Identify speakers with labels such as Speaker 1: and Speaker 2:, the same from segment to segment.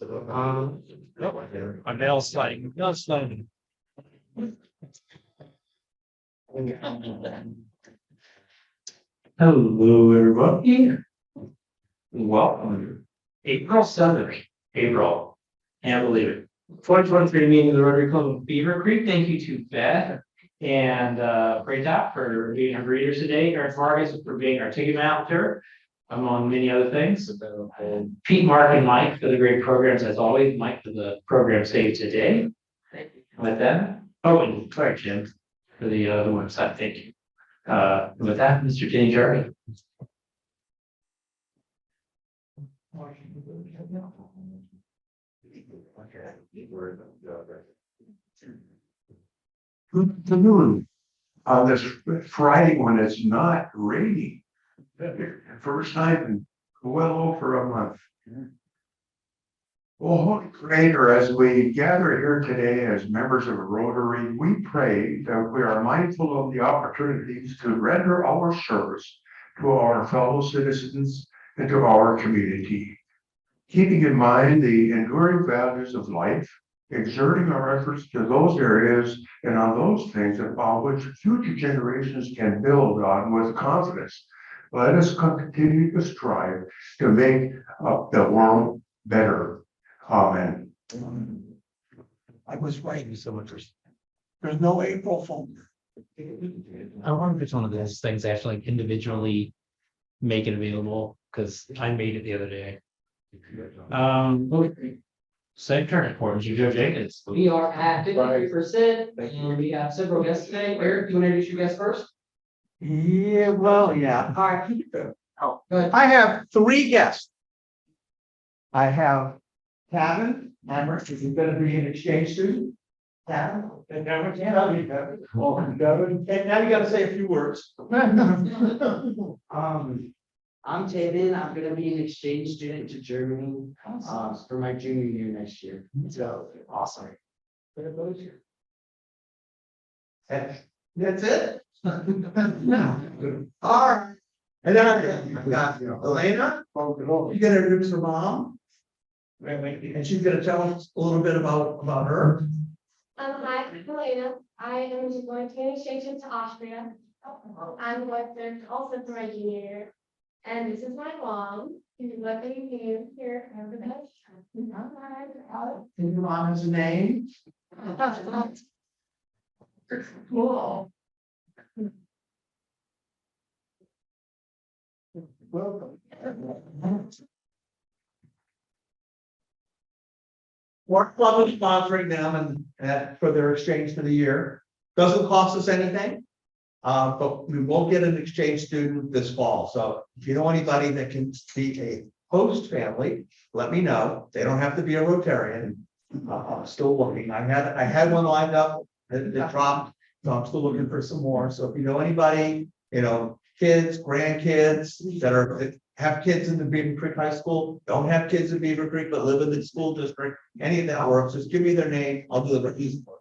Speaker 1: A nail sliding. No sliding. Hello, everybody. Welcome. April 7th. April. Can't believe it. 2023 meeting of the Rotary Club of Beavercreek. Thank you to Beth and Praytop for being our greeters today. Eric Vargas for being our ticket manager, among many other things. And Pete, Mark, and Mike for the great programs as always. Mike for the program saved today. Thank you. With that, oh, and sorry, Jim, for the website. Thank you. With that, Mr. Jenny Jardy.
Speaker 2: Good afternoon. This Friday when it's not raining. First time in well over a month. Well, Holy Creator, as we gather here today as members of a Rotary, we pray that we are mindful of the opportunities to render our service to our fellow citizens and to our community. Keeping in mind the enduring values of life, exerting our efforts to those areas and on those things upon which future generations can build on with confidence. Let us continue to strive to make the world better. Amen.
Speaker 3: I was writing so much. There's no April Fool.
Speaker 1: I wonder if it's one of those things actually individually make it available, because I made it the other day. Same turn report, Joe Jenkins.
Speaker 4: We are at 53%, and we have several guests today. Eric, do you want to introduce your guests first?
Speaker 3: Yeah, well, yeah.
Speaker 4: All right.
Speaker 3: Oh,
Speaker 4: Go ahead.
Speaker 3: I have 3 guests. I have Kevin Hammer, who's going to be an exchange student. Kevin, and Kevin, Kevin. Oh, Kevin. And now you got to say a few words.
Speaker 4: I'm Taven. I'm going to be an exchange student to Germany for my junior year next year. So awesome.
Speaker 3: That's it. All right. And then I got Elena. You're gonna introduce her mom. And she's gonna tell us a little bit about her.
Speaker 5: Hi, I'm Elena. I am just going to an exchange trip to Austria. I'm going there also for my junior year. And this is my mom. She's looking you here. Remember that?
Speaker 3: And your mom has a name. Cool. Welcome. Work Club is sponsoring them and for their exchange for the year. Doesn't cost us anything. But we will get an exchange student this fall. So if you know anybody that can be a host family, let me know. They don't have to be a Rotarian. I'm still looking. I had one lined up that dropped. So I'm still looking for some more. So if you know anybody, kids, grandkids that have kids in the Beavercreek High School, don't have kids in Beavercreek, but live in the school district, any of that works, just give me their name. I'll do the easy work.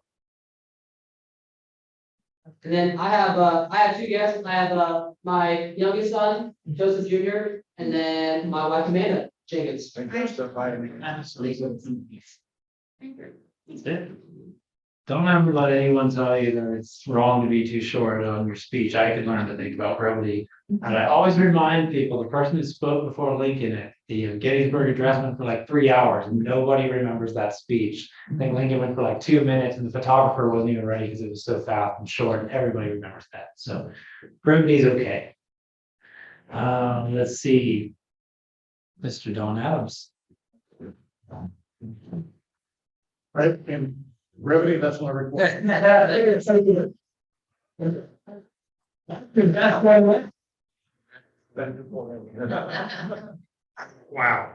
Speaker 4: And then I have 2 guests. I have my youngest son, Joseph Jr., and then my wife Amanda Jenkins.
Speaker 1: Don't ever let anyone tell you that it's wrong to be too short on your speech. I could learn to think about brevity. And I always remind people, the person who spoke before Lincoln at the Gettysburg Address went for like 3 hours, and nobody remembers that speech. I think Lincoln went for like 2 minutes, and the photographer wasn't even ready because it was so fast and short, and everybody remembers that. So brevity is okay. Let's see. Mr. Don Adams.
Speaker 2: Right, and brevity, that's my report. Wow.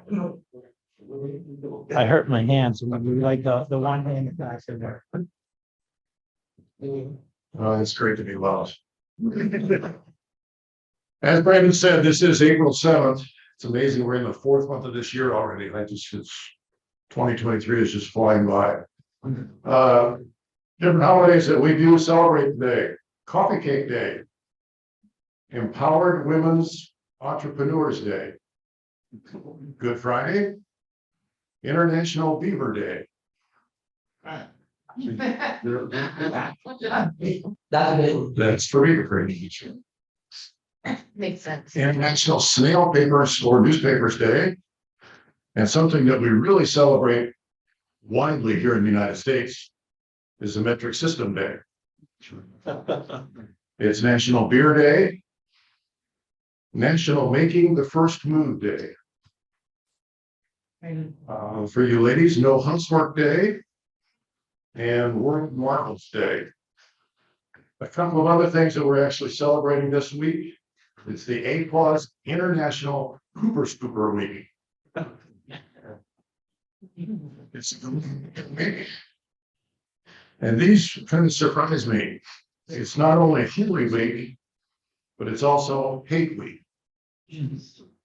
Speaker 1: I hurt my hands. Like the one hand that's in there.
Speaker 2: Oh, it's great to be lost. As Brandon said, this is April 7th. It's amazing. We're in the 4th month of this year already. It's 2023 is just flying by. Different holidays that we do celebrate today. Coffee Cake Day. Empowered Women's Entrepreneurs Day. Good Friday. International Beaver Day.
Speaker 4: That's good.
Speaker 2: That's for Beavercreek.
Speaker 5: Makes sense.
Speaker 2: International Snail Papers or Newspapers Day. And something that we really celebrate widely here in the United States is the Metric System Day. It's National Beer Day, National Making the First Move Day. For you ladies, No Housework Day, and World Marbles Day. A couple of other things that we're actually celebrating this week. It's the A+ International Hooper Scooper Week. It's and these kind of surprise me. It's not only Holy Week, but it's also Hate Week.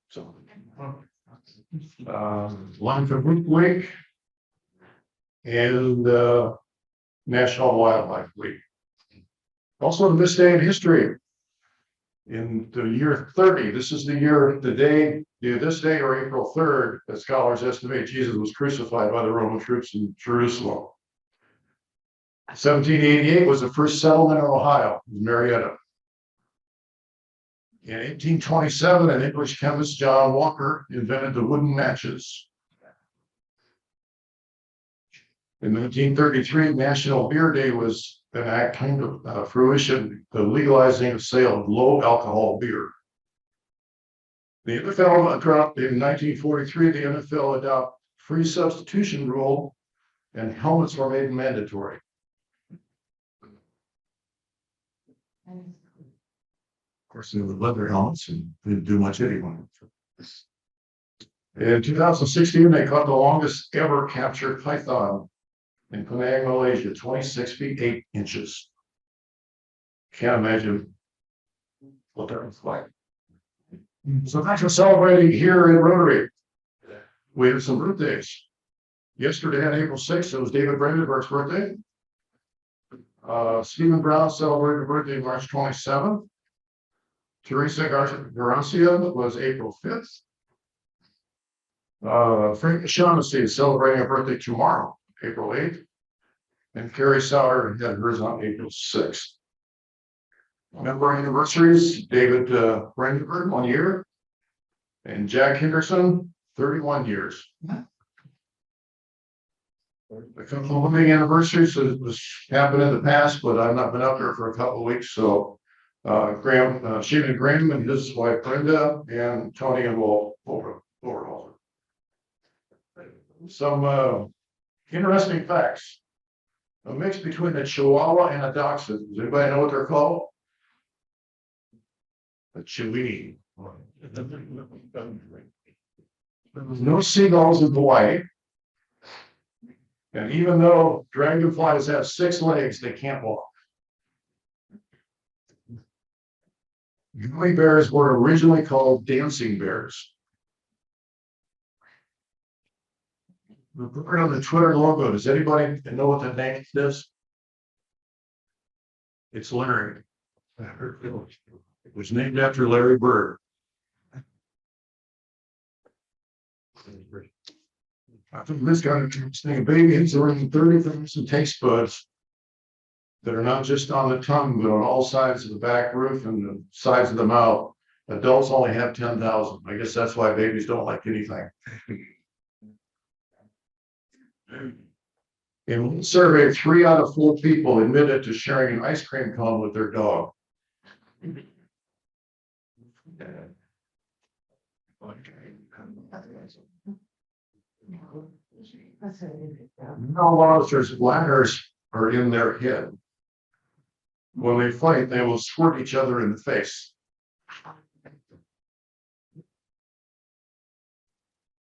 Speaker 2: So, Life of Root Week and National Wildlife Week. Also, this day in history. In the year 30, this is the year, this day or April 3rd, that scholars estimate Jesus was crucified by the Roman troops in Jerusalem. 1788 was the first settlement in Ohio, Marietta. In 1827, an English chemist, John Walker, invented the wooden matches. In 1933, National Beer Day was an act came to fruition, the legalizing of sale of low alcohol beer. The NFL dropped in 1943, the NFL adopted free substitution rule and helmets were made mandatory. Of course, they were leather helmets and didn't do much anyway. In 2016, they caught the longest ever captured python in Penang, Malaysia, 26 feet 8 inches. Can't imagine what that was like. So thanks for celebrating here in Rotary. We have some birthdays. Yesterday on April 6th, it was David Brandenburg's birthday. Stephen Brown celebrated birthday March 27th. Teresa Garcia was April 5th. Frank Shaughnessy is celebrating a birthday tomorrow, April 8th. And Carrie Sauer had hers on April 6th. Member anniversaries, David Brandenburg, 1 year. And Jack Henderson, 31 years. A couple of living anniversaries that was happened in the past, but I've not been up there for a couple of weeks. So Stephen Graham and his wife Brenda, and Tony and Wolf Overhaul. Some interesting facts. A mix between a Chihuahua and a Dachshund. Does anybody know what they're called? A Chiweenie. There's no seagulls in Hawaii. And even though dragonflies have 6 legs, they can't walk. Gummy bears were originally called dancing bears. The bird on the Twitter logo, does anybody know what the name is? It's Larry. It was named after Larry Bird. I think this kind of interesting. Babies are in 30,000 taste buds that are not just on the tongue, but on all sides of the back roof and the sides of the mouth. Adults only have 10,000. I guess that's why babies don't like anything. In one survey, 3 out of 4 people admitted to sharing an ice cream cone with their dog. No lobsters' bladders are in their head. When they fight, they will squirt each other in the face.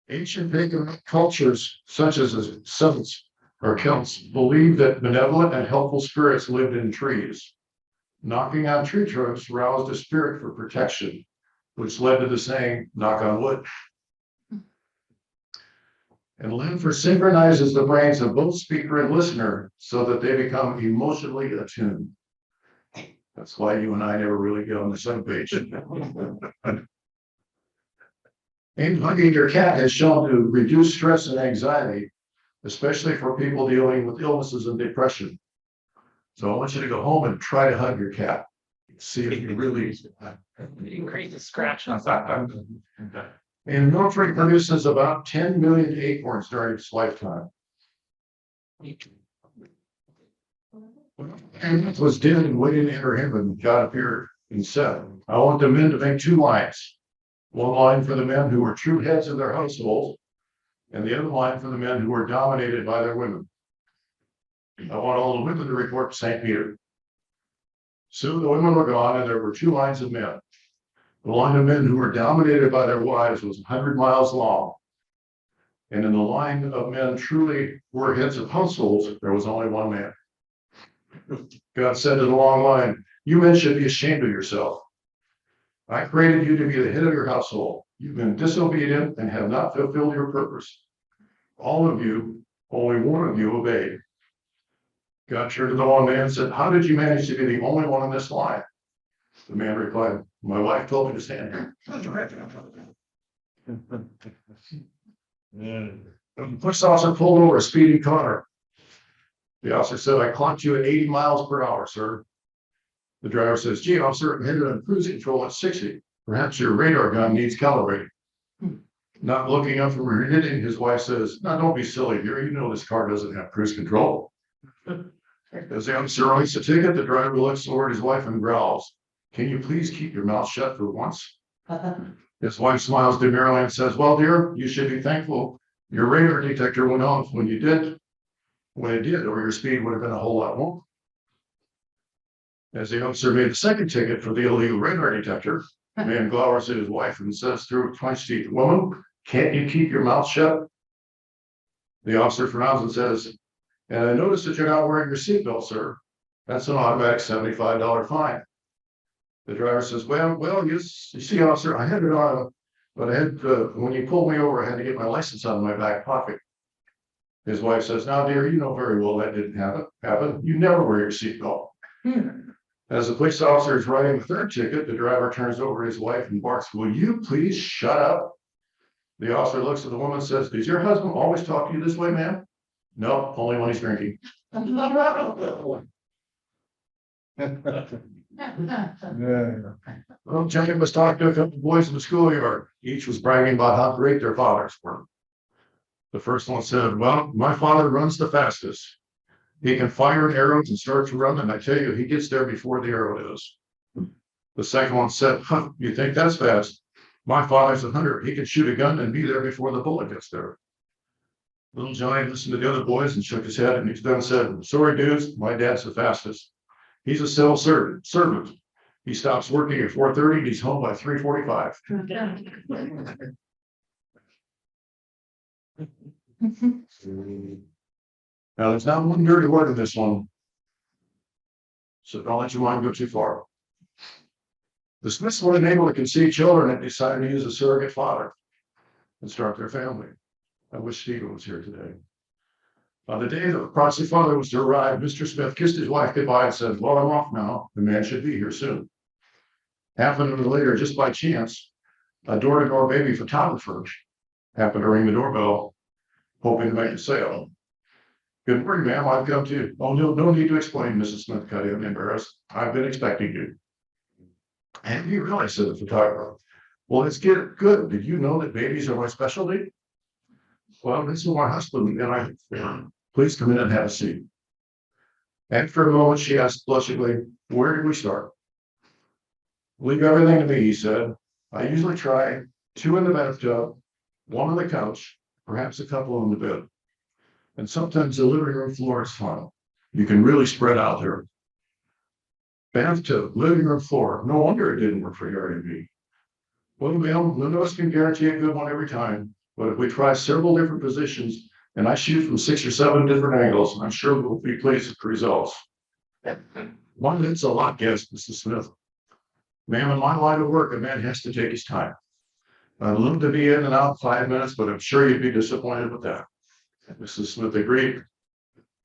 Speaker 2: Ancient pagan cultures, such as the Celts or Celts, believed that benevolent and helpful spirits lived in trees. Knocking on tree trunks roused a spirit for protection, which led to the saying, knock on wood. And laughter synchronizes the brains of both speaker and listener so that they become emotionally attuned. That's why you and I never really get on the same page. And hugging your cat has shown to reduce stress and anxiety, especially for people dealing with illnesses and depression. So I want you to go home and try to hug your cat. See if you really.
Speaker 1: Increase the scratch.
Speaker 2: And Norfolk produces about 10 million acorns during its lifetime. And it was dead and waiting to enter heaven. God appeared and said, I want the men to make 2 lines. One line for the men who were true heads of their households, and the other line for the men who were dominated by their women. I want all the women to report to St. Peter. Soon the women were gone, and there were 2 lines of men. The line of men who were dominated by their wives was 100 miles long. And in the line of men truly were heads of households, there was only one man. God said to the long line, you men should be ashamed of yourself. I created you to be the head of your household. You've been disobedient and have not fulfilled your purpose. All of you, only one of you obeyed. God turned to the long man and said, how did you manage to be the only one in this line? The man replied, my wife told me to stand here. The police officer pulled over a speeding car. The officer said, I clocked you at 80 miles per hour, sir. The driver says, gee, officer, I'm headed on cruise control at 60. Perhaps your radar gun needs calibrating. Not looking up from her knitting, his wife says, now don't be silly here. You know this car doesn't have cruise control. As the officer writes the ticket, the driver looks toward his wife and growls, can you please keep your mouth shut for once? His wife smiles demurely and says, well, dear, you should be thankful your radar detector went off when it did, or your speed would have been a whole lot more. As the officer made the second ticket for the illegal radar detector, the man glowers at his wife and says through clenched teeth, woman, can't you keep your mouth shut? The officer frowns and says, and I noticed that you're not wearing your seatbelt, sir. That's an automatic $75 fine. The driver says, well, you see, officer, I had it on, but I had, when you pulled me over, I had to get my license out of my back pocket. His wife says, now, dear, you know very well that didn't happen. You never wear your seatbelt. As the police officer is writing the third ticket, the driver turns over to his wife and barks, will you please shut up? The officer looks at the woman and says, does your husband always talk to you this way, ma'am? No, only when he's drinking. Well, Jacob was talking to a couple of boys in the schoolyard. Each was bragging about how great their fathers were. The first one said, well, my father runs the fastest. He can fire an arrow and start to run, and I tell you, he gets there before the arrow does. The second one said, huh, you think that's fast? My father's a hunter. He can shoot a gun and be there before the bullet gets there. Little Johnny listened to the other boys and shook his head, and he then said, sorry, dudes, my dad's the fastest. He's a civil servant. He stops working at 4:30 and he's home by 3:45. Now, there's not one dirty word in this one, so don't let your mind go too far. The Smiths were unable to conceive children and decided to use a surrogate father and start their family. I wish Stephen was here today. On the day the proxy father was to arrive, Mr. Smith kissed his wife goodbye and said, well, I'm off now. The man should be here soon. Half an hour later, just by chance, a door-to-door baby photographer happened to ring the doorbell, hoping to make a sale. Good morning, ma'am. I've come to. Oh, no need to explain, Mrs. Smith cut in, embarrassed. I've been expecting you. And you really, said the photographer. Well, let's get it good. Did you know that babies are my specialty? Well, this is my husband and I. Please come in and have a seat. After a moment, she asked blushingly, where did we start? Leave everything to me, he said. I usually try 2 in the bathtub, 1 on the couch, perhaps a couple on the bed. And sometimes the living room floor is fun. You can really spread out there. Bathtub, living room floor. No wonder it didn't work for Harry and me. Well, ma'am, none of us can guarantee a good one every time. But if we try several different positions and I shoot from 6 or 7 different angles, I'm sure we'll be pleased with the results. One, that's a lot, guess, Mrs. Smith. Ma'am, in my line of work, a man has to take his time. I'd love to be in and out in 5 minutes, but I'm sure you'd be disappointed with that. Mrs. Smith agreed.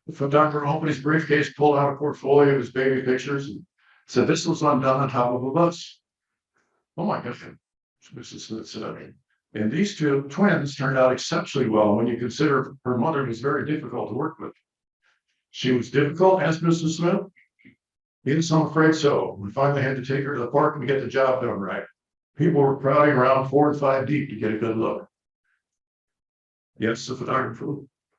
Speaker 2: The photographer opened his briefcase, pulled out a portfolio of his baby pictures, and said, this was undone on top of a bus. Oh my goodness, Mrs. Smith said. And these two twins turned out exceptionally well when you consider her mother was very difficult to work with. She was difficult, as Mrs. Smith. Yes, I'm afraid so. We finally had to take her to the park and get the job done right. People were crowding around 4 and 5 deep to get a good look. Yes, the photographer.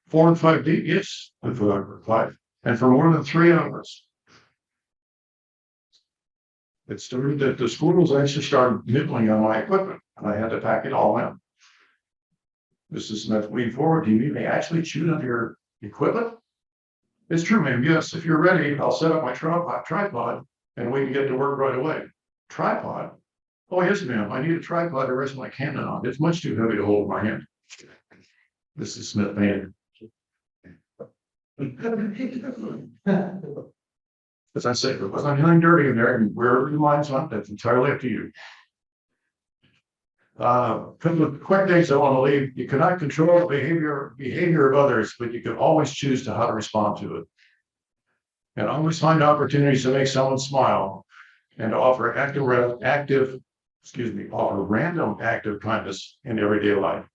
Speaker 2: 4 and 5 deep, yes, the photographer replied. And for more than 3 hours. It started that the schools actually started nibbling on my equipment, and I had to pack it all in. Mrs. Smith leaned forward. Do you mean they actually chewed on your equipment? It's true, ma'am. Yes, if you're ready, I'll set up my tripod and we can get to work right away. Tripod? Oh, yes, ma'am. I need a tripod to rest my Canon on. It's much too heavy to hold in my hand. Mrs. Smith made as I say, there wasn't anything dirty in there, and wherever your mind's on, that's entirely up to you. Couple of quick things I want to leave. You cannot control the behavior of others, but you can always choose to how to respond to it. And always find opportunities to make someone smile and to offer offer random active kindness in everyday life.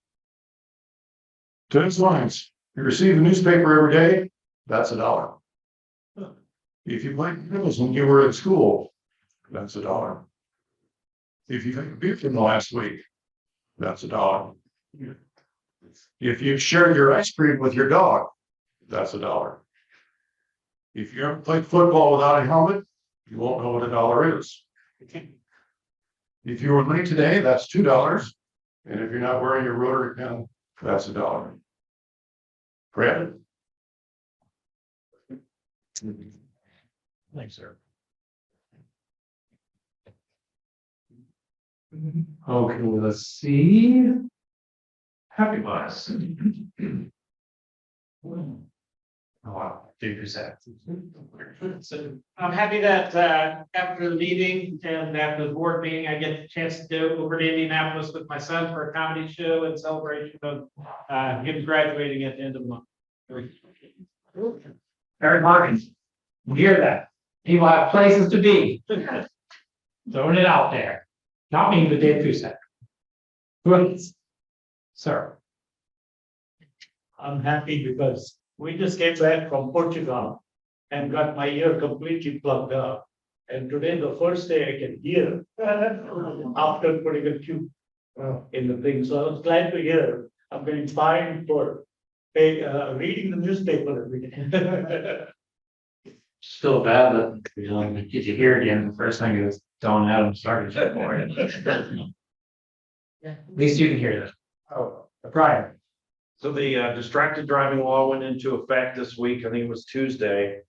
Speaker 2: To those lines, you receive a newspaper every day, that's $1. If you played tennis when you were at school, that's $1. If you had a beer from the last week, that's $1. If you shared your ice cream with your dog, that's $1. If you ever played football without a helmet, you won't know what $1 is. If you were late today, that's $2. And if you're not wearing your Rotary pin, that's $1. Brad? Thanks, sir.
Speaker 1: Okay, let's see. Happy bus. Oh, wow, 3%. So I'm happy that after the meeting and after the board meeting, I get the chance to go over to Indianapolis with my son for a comedy show in celebration of him graduating at the end of the month. Eric Hawkins, you hear that? People have places to be. Throwing it out there. Not me, but Dave Cusack. Sir.
Speaker 6: I'm happy because we just came back from Portugal and got my ear completely plugged up. And today, the first day I can hear after putting a tube in the thing. So I was glad to hear I'm getting fined for reading the newspaper every day.
Speaker 1: Still bad that, get you here again, the first thing is Don Adams started. At least you can hear this.
Speaker 7: Oh,
Speaker 1: Brian.
Speaker 7: so the distracted driving law went into effect this week. I think it was Tuesday.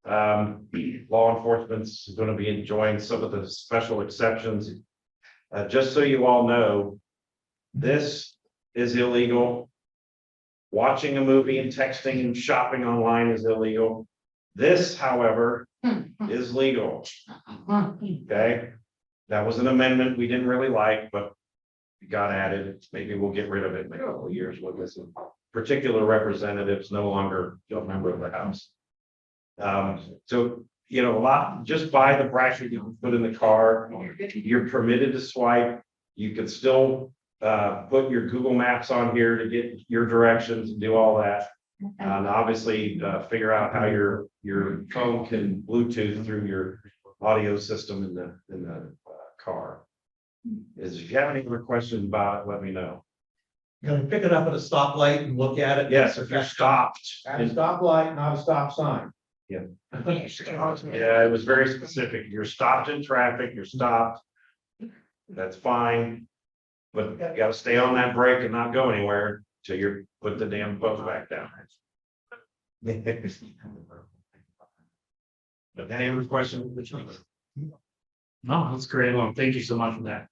Speaker 7: Law enforcement is going to be enjoying some of the special exceptions. Just so you all know, this is illegal. Watching a movie and texting and shopping online is illegal. This, however, is legal. Okay, that was an amendment we didn't really like, but it got added. Maybe we'll get rid of it in a couple of years when this particular representative's no longer a member of the House. So, you know, a lot, just buy the bracket you can put in the car. You're permitted to swipe. You can still put your Google Maps on here to get your directions and do all that. And obviously figure out how your phone can Bluetooth through your audio system in the car. If you have any other questions about it, let me know.
Speaker 3: You're gonna pick it up at a stoplight and look at it.
Speaker 7: Yes, if you're stopped.
Speaker 3: At a stoplight, not a stop sign.
Speaker 7: Yeah, it was very specific. You're stopped in traffic, you're stopped. That's fine. But you gotta stay on that brake and not go anywhere till you're put the damn phone back down. But any other questions?
Speaker 1: No, that's great. Well, thank you so much for that.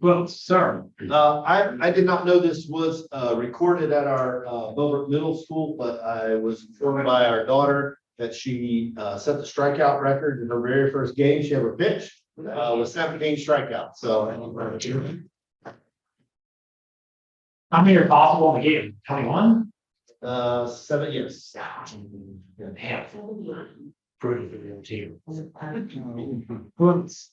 Speaker 1: Well, sir.
Speaker 8: I did not know this was recorded at our Beavercreek Middle School, but I was informed by our daughter that she set the strikeout record in her very first game she ever pitched with 17 strikeouts. So
Speaker 1: How many are possible in the game? 21?
Speaker 8: 7 years.
Speaker 1: Damn. Brutal for the team. Who else?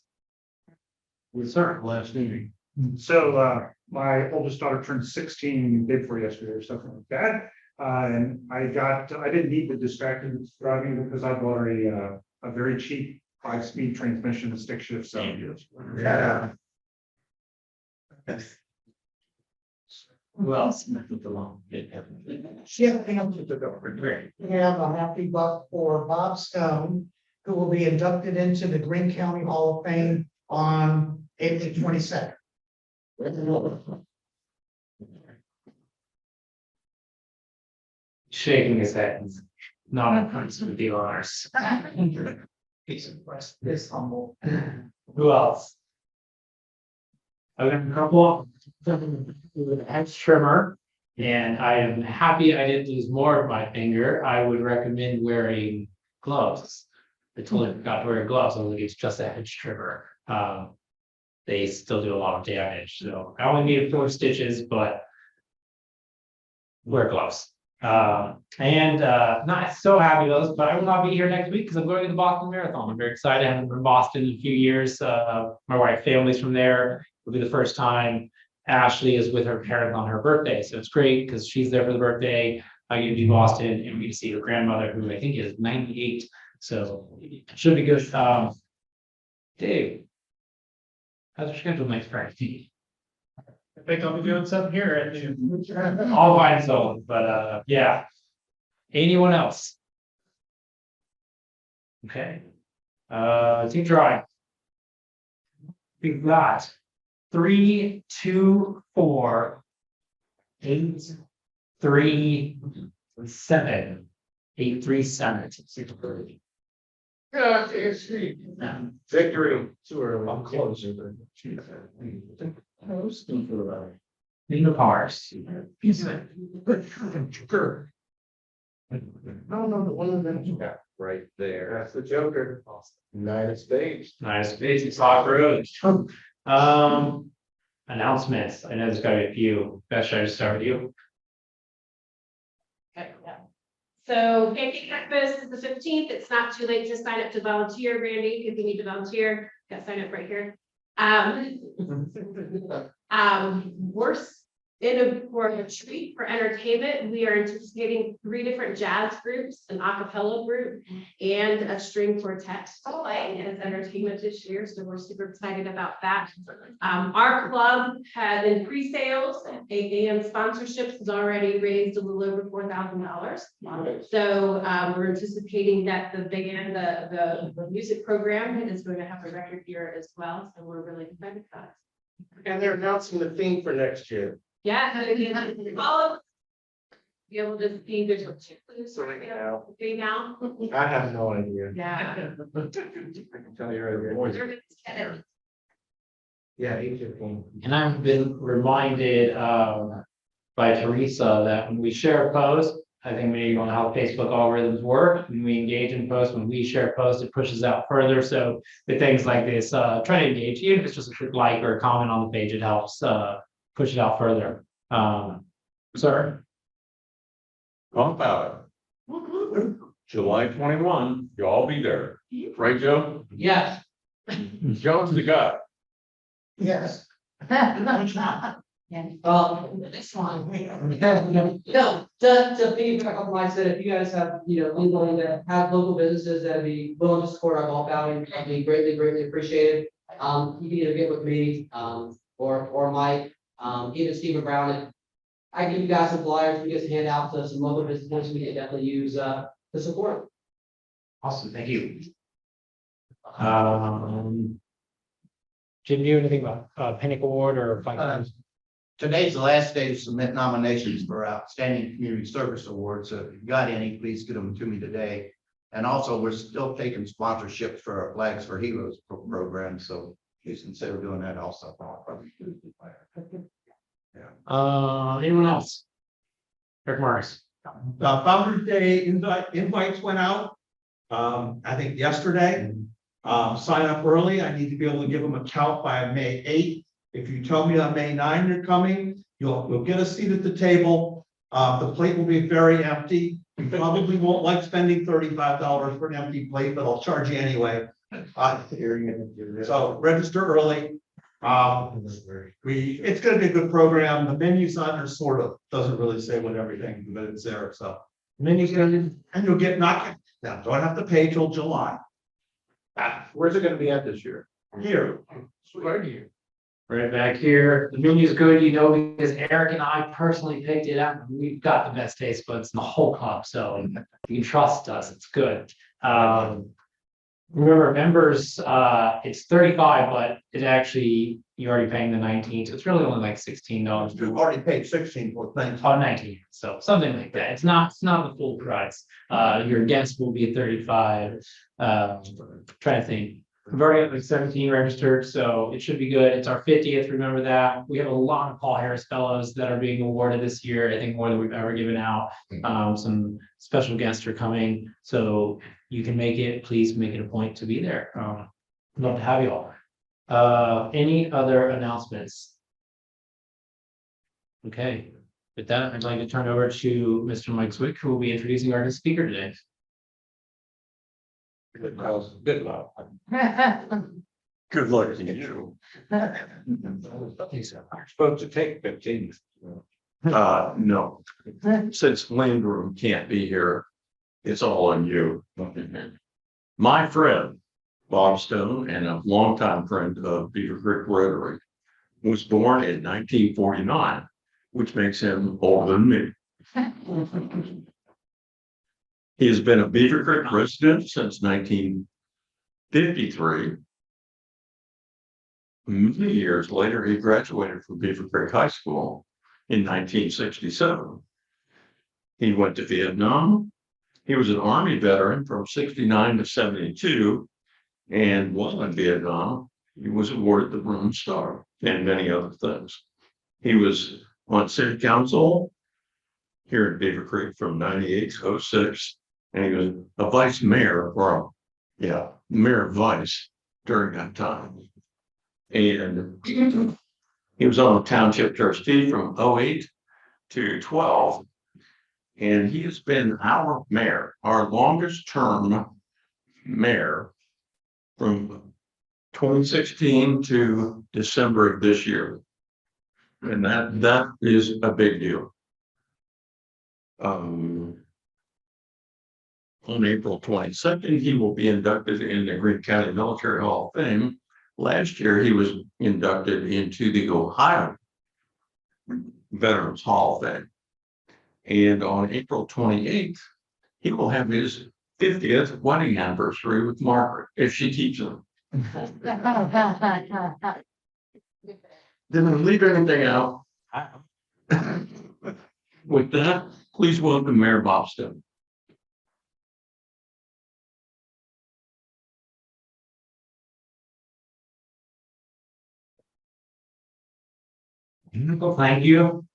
Speaker 1: Sir.
Speaker 9: Last meeting. So, my oldest daughter turned 16 day before yesterday or something like that. And I didn't need the distracted driving because I bought a very cheap 5-speed transmission and stick shift. So.
Speaker 3: Yeah.
Speaker 1: Who else?
Speaker 10: She had a family to go. We have a happy buck for Bob Stone, who will be inducted into the Greene County Hall of Fame on April 22nd.
Speaker 1: Shaking his head, not impressed with the honors. He's impressed.
Speaker 10: It's humble.
Speaker 1: Who else? I've got a couple with an edge trimmer, and I am happy I didn't lose more of my finger. I would recommend wearing gloves. I totally forgot to wear gloves. I was like, it's just a hedge trimmer. They still do a lot of damage, so I only needed 4 stitches, but wear gloves. Not so happy with those, but I will not be here next week because I'm going to the Boston Marathon. I'm very excited. I haven't been to Boston in a few years. My wife family's from there. It'll be the first time Ashley is with her parents on her birthday. So it's great because she's there for the birthday. I get to do Boston and we get to see her grandmother, who I think is 98. So it should be good. Dave, how's your schedule next Friday?
Speaker 6: I think I'll be doing something here at noon.
Speaker 1: All by its own, but yeah. Anyone else? Okay. Team drawing. We've got 3, 2, 4, 8, 3, 7. 8, 3, 7.
Speaker 7: Victory.
Speaker 1: Too early. I'm closer. Nino Powers.
Speaker 8: No, one of them you got right there. That's the Joker. United States.
Speaker 1: Nice, basic talk road. Announcements. I know there's gotta be a few. Best, should I just start with you?
Speaker 11: Okay, yeah. So pancake breakfast is the 15th. It's not too late to sign up to volunteer, Randy, if you need to volunteer, got sign up right here. We're for a treat for entertainment. We are anticipating 3 different jazz groups, an a cappella group, and a string quartet playing as entertainment this year. So we're super excited about that. Our club had in pre-sales and sponsorships has already raised a little over $4,000. So we're anticipating that the band, the music program is going to have a record year as well. So we're really excited about it.
Speaker 8: And they're announcing the theme for next year.
Speaker 11: Yeah. Be able to see there's a 2 clues right now.
Speaker 8: I have no idea.
Speaker 11: Yeah.
Speaker 8: I can tell you right here. Yeah, 8:15.
Speaker 1: And I've been reminded by Teresa that when we share a post, I think maybe you know how Facebook algorithms work. When we engage in posts, when we share posts, it pushes out further. So with things like this, try to engage, even if it's just a quick like or a comment on the page, it helps push it out further. Sir?
Speaker 12: Talk about it. July 21, you'll all be there, right, Joe?
Speaker 4: Yes.
Speaker 12: Joe's the guy.
Speaker 10: Yes.
Speaker 4: This one. No, to be back up, like I said, if you guys have, willing to have local businesses that be willing to support our golf outing, that'd be greatly appreciated. You can either get with me, or Mike, even Stephen Brown. I give you guys some flyers, we get hand out to some local businesses we can definitely use, to support.
Speaker 1: Awesome, thank you. Jim, do you have anything about Pinnacle Award or fight?
Speaker 13: Today's the last day to submit nominations for Outstanding Community Service Awards. So if you've got any, please get them to me today. And also, we're still taking sponsorships for our Flags for Heroes program. So please consider doing that also.
Speaker 1: Anyone else? Eric Morris.
Speaker 3: Founder's Day invites went out. I think yesterday. Sign up early. I need to be able to give them a count by May 8th. If you tell me on May 9 you're coming, you'll get a seat at the table. The plate will be very empty. You probably won't like spending $35 for an empty plate, but I'll charge you anyway. So register early. It's gonna be a good program. The menu's on there, sort of, doesn't really say what everything, but it's there, so.
Speaker 1: Menu's good.
Speaker 3: And you'll get knocked, now, don't have to pay till July.
Speaker 12: Where's it gonna be at this year?
Speaker 3: Here,
Speaker 1: Right back here, the menu's good, you know, because Eric and I personally picked it up, we've got the best taste buds in the whole club, so you can trust us, it's good. Remember, members, it's 35, but it's actually, you're already paying the 19, so it's really only like $16.
Speaker 3: you've already paid 16 for things.
Speaker 1: Oh, 19, so something like that, it's not the full price, your guest will be 35, trying to think. We've already got like 17 registered, so it should be good. It's our 50th, remember that. We have a lot of Paul Harris Fellows that are being awarded this year, I think more than we've ever given out. Some special guests are coming, so you can make it, please make it a point to be there. Love to have you all. Any other announcements? Okay, with that, I'd like to turn over to Mr. Mike Zwick, who will be introducing our guest speaker today.
Speaker 12: Good luck. Good luck to you. Supposed to take 15. No. Since Landrum can't be here, it's all on you. My friend, Bob Stone, and a longtime friend of Beavercreek Rotary, was born in 1949, which makes him older than me. He has been a Beavercreek resident since 1953. Many years later, he graduated from Beavercreek High School in 1967. He went to Vietnam. He was an Army veteran from 69 to 72. And while in Vietnam, he was awarded the Bronze Star and many other things. He was on city council here in Beavercreek from 98 to 06. And he was a vice mayor, or mayor vice during that time. And he was on the township trustee from 08 to 12. And he has been our mayor, our longest term mayor from 2016 to December of this year. And that is a big deal. On April 22nd, he will be inducted in the Greene County Military Hall of Fame. Last year, he was inducted into the Ohio Veterans Hall of Fame. And on April 28th, he will have his 50th wedding anniversary with Margaret, if she keeps him. Didn't leave anything out. With that, please welcome Mayor Bob Stone.
Speaker 14: Well, thank you.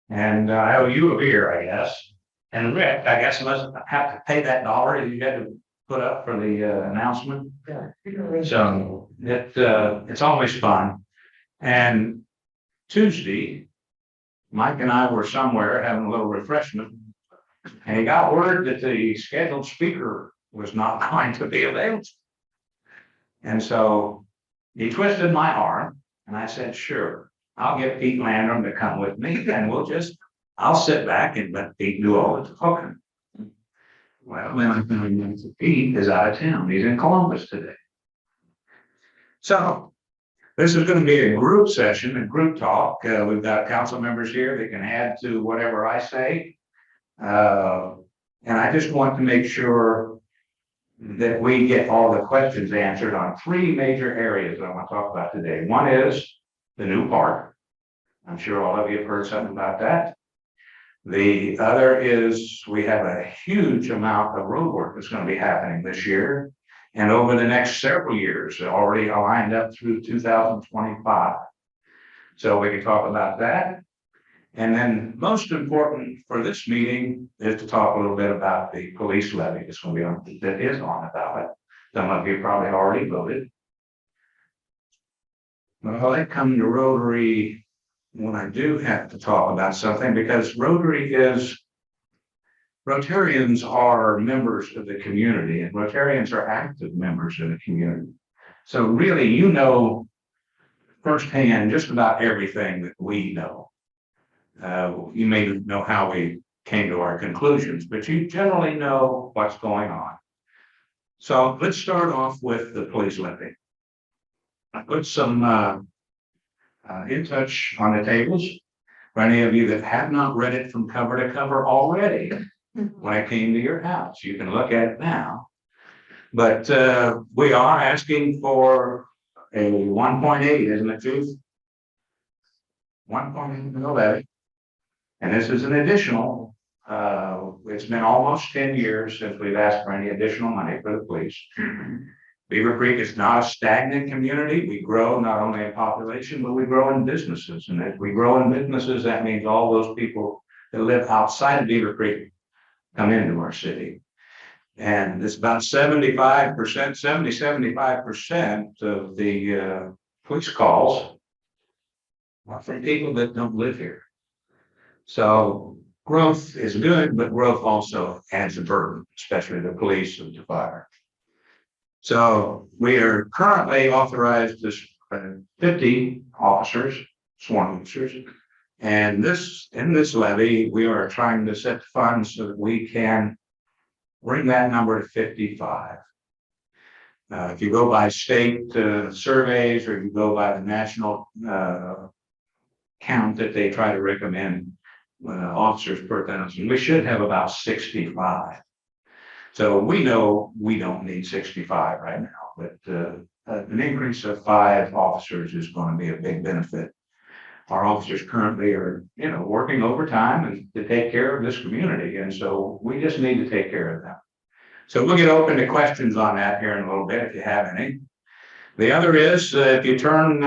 Speaker 14: And I owe you a beer, I guess. And Rick, I guess must have to pay that dollar that you had to put up for the announcement. So it's always fun. And Tuesday, Mike and I were somewhere having a little refreshment. And he got word that the scheduled speaker was not going to be available. And so he twisted my arm and I said, sure, I'll get Pete Landrum to come with me and I'll sit back and let Pete do all the talking. Well, then I found that Pete is out of town. He's in Columbus today. So this is going to be a group session, a group talk. We've got council members here that can add to whatever I say. And I just want to make sure that we get all the questions answered on three major areas that I want to talk about today. One is the new park. I'm sure all of you have heard something about that. The other is we have a huge amount of road work that's going to be happening this year and over the next several years, already lined up through 2025. So we can talk about that. And then most important for this meeting is to talk a little bit about the police levy that's going to be on, that is on the ballot. Some of you probably already voted. Well, I come to Rotary when I do have to talk about something because Rotarians are members of the community and Rotarians are active members of the community. So really, you know, firsthand just about everything that we know. You may not know how we came to our conclusions, but you generally know what's going on. So let's start off with the police levy. I put some in touch on the tables. For any of you that have not read it from cover to cover already, when I came to your house, you can look at it now. But we are asking for a 1.8, isn't it, Chief? 1.8 mil levy. And this is an additional, it's been almost 10 years since we've asked for any additional money for the police. Beaver Creek is not a stagnant community. We grow not only in population, but we grow in businesses. And as we grow in businesses, that means all those people that live outside of Beaver Creek come into our city. And it's about 75%, 75% of the police calls are from people that don't live here. So growth is good, but growth also adds a burden, especially the police and the fire. So we are currently authorized to 50 officers, sworn officers. And in this levy, we are trying to set funds so that we can bring that number to 55. If you go by state surveys, or you go by the national count that they try to recommend officers per 1,000, we should have about 65. So we know we don't need 65 right now, but an increase of 5 officers is going to be a big benefit. Our officers currently are, working overtime and to take care of this community, and so we just need to take care of them. So we'll get open to questions on that here in a little bit if you have any. The other is if you turn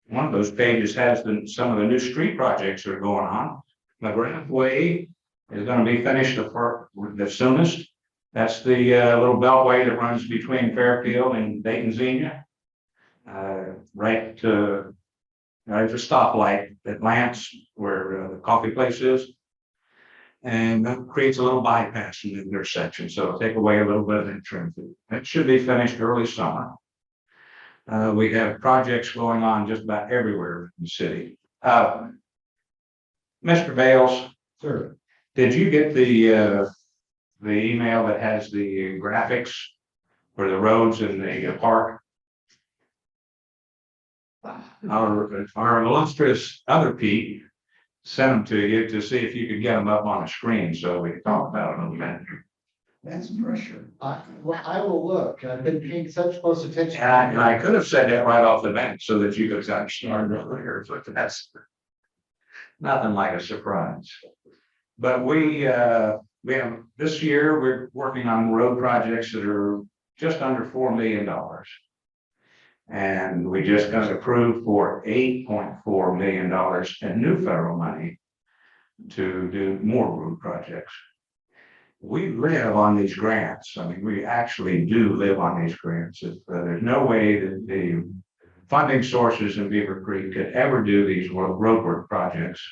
Speaker 14: one of those pages has some of the new street projects that are going on. McGrath Way is going to be finished the soonest. That's the little beltway that runs between Fairfield and Dayton Xenia. Right there's a stoplight at Lance where the coffee place is. And that creates a little bypass in the intersection. So it'll take away a little bit of that traffic. That should be finished early summer. We have projects going on just about everywhere in the city. Mr. Bales, sir, did you get the email that has the graphics for the roads in the park? Our illustrious other Pete sent them to you to see if you could get them up on the screen so we can talk about it in a minute.
Speaker 8: That's pressure. I will look. I've been paying such close attention.
Speaker 14: And I could have said that right off the bat so that you could have gotten started earlier, but that's nothing like a surprise. But we have this year, we're working on road projects that are just under $4 million. And we just got approved for $8.4 million in new federal money to do more road projects. We live on these grants. I mean, we actually do live on these grants. There's no way that the funding sources in Beaver Creek could ever do these roadwork projects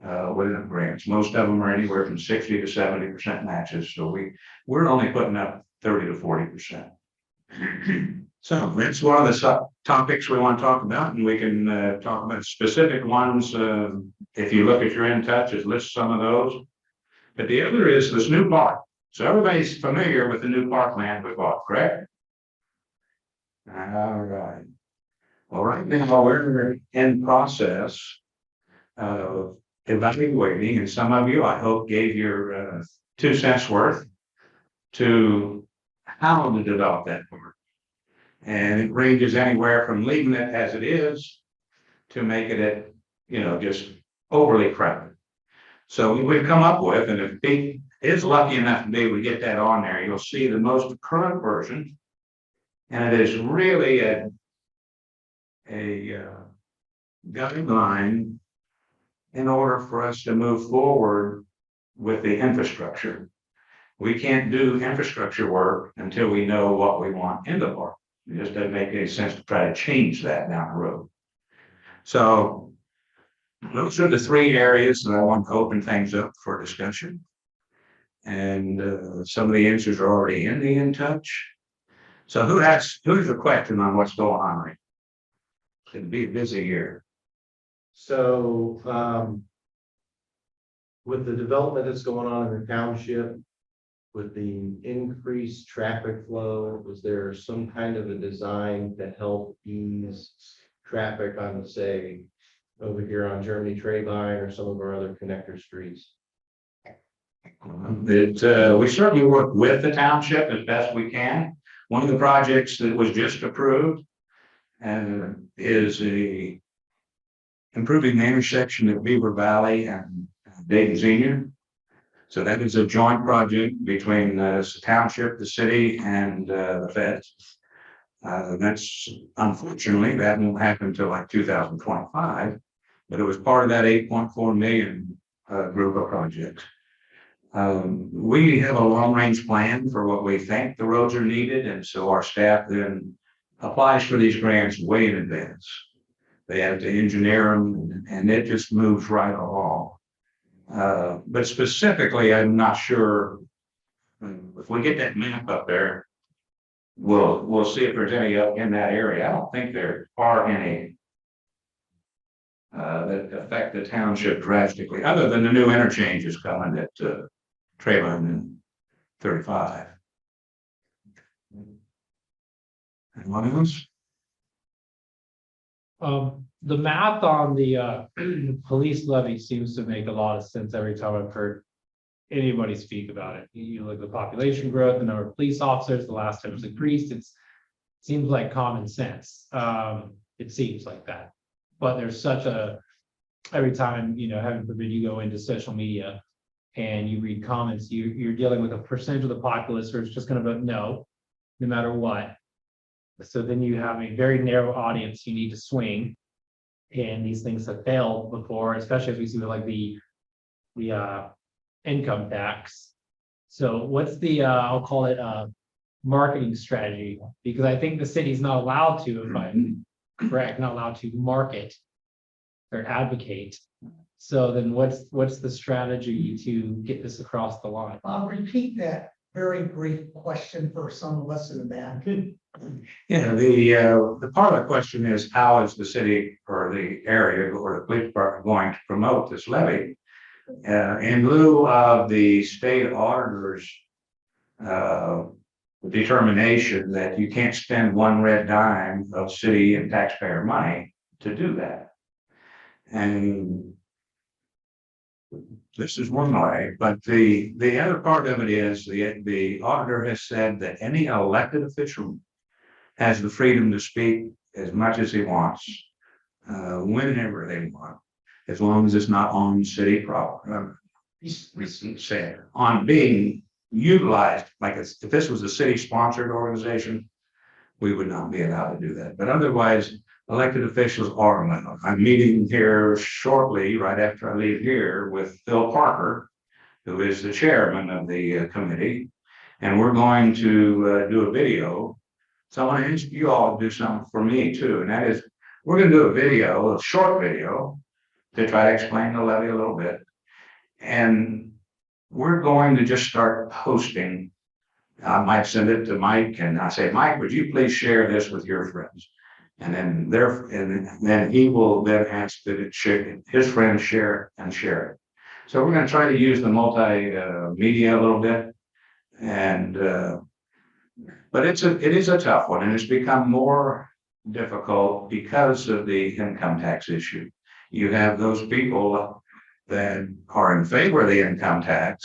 Speaker 14: without grants. Most of them are anywhere from 60 to 70% matches. So we're only putting up 30 to 40%. So that's one of the topics we want to talk about, and we can talk about specific ones. If you look at your in touch, it lists some of those. But the other is this new park. So everybody's familiar with the new parkland we bought, correct? All right. Well, right now we're in process of evaluating, and some of you, I hope, gave your 2 cents worth to how to develop that park. And it ranges anywhere from leaving it as it is to making it, just overly crowded. So we've come up with, and if Pete is lucky enough to be able to get that on there, you'll see the most current version. And it is really a guideline in order for us to move forward with the infrastructure. We can't do infrastructure work until we know what we want in the park. It just doesn't make any sense to try to change that down the road. So those are the 3 areas that I want to open things up for discussion. And some of the answers are already in the in touch. So who's a question on what's going on right It'll be a busy year.
Speaker 8: So, with the development that's going on in the township, with the increased traffic flow, is there some kind of a design to help ease traffic on, say, over here on Germany Trayvine or some of our other connector streets?
Speaker 14: We certainly work with the township as best we can. One of the projects that was just approved is the improving the intersection of Beaver Valley and Dayton Senior. So that is a joint project between the township, the city, and the feds. That's unfortunately, that won't happen until like 2025, but it was part of that 8.4 million group of projects. We have a long-range plan for what we think the roads are needed, and so our staff then applies for these grants way in advance. They have to engineer them, and it just moves right along. But specifically, I'm not sure if we get that map up there, we'll see if there's any up in that area. I don't think there are any that affect the township drastically, other than the new interchanges coming at Trayvine and 35. Anyone else?
Speaker 1: The math on the police levy seems to make a lot of sense every time I've heard anybody speak about it. You look at the population growth, the number of police officers, the last time it's increased, it seems like common sense. It seems like that. But there's such every time, heaven forbid you go into social media and you read comments, you're dealing with a percentage of the populace who's just going to vote no matter what. So then you have a very narrow audience you need to swing. And these things have failed before, especially as we see with like the income tax. So what's the I'll call it marketing strategy? Because I think the city's not allowed to, if I'm correct, not allowed to market or advocate. So then what's the strategy to get this across the line?
Speaker 10: I'll repeat that very brief question for some of us in the back.
Speaker 14: Yeah, the part of the question is, how is the city or the area or the police department going to promote this levy? In lieu of the state auditor's determination that you can't spend one red dime of city and taxpayer money to do that. And this is one way, but the other part of it is the auditor has said that any elected official has the freedom to speak as much as he wants, whenever they want, as long as it's not on city property. On being utilized, like if this was a city-sponsored organization, we would not be allowed to do that. But otherwise, elected officials are allowed. I'm meeting here shortly, right after I leave here, with Phil Parker, who is the chairman of the committee, and we're going to do a video. So I want to ask you all to do something for me too, and that is, we're going to do a video, a short video, to try to explain the levy a little bit. And we're going to just start posting. I might send it to Mike and I say, Mike, would you please share this with your friends? And then he will then ask that his friends share it. So we're going to try to use the multimedia a little bit. And but it is a tough one, and it's become more difficult because of the income tax issue. You have those people that are in favor of the income tax,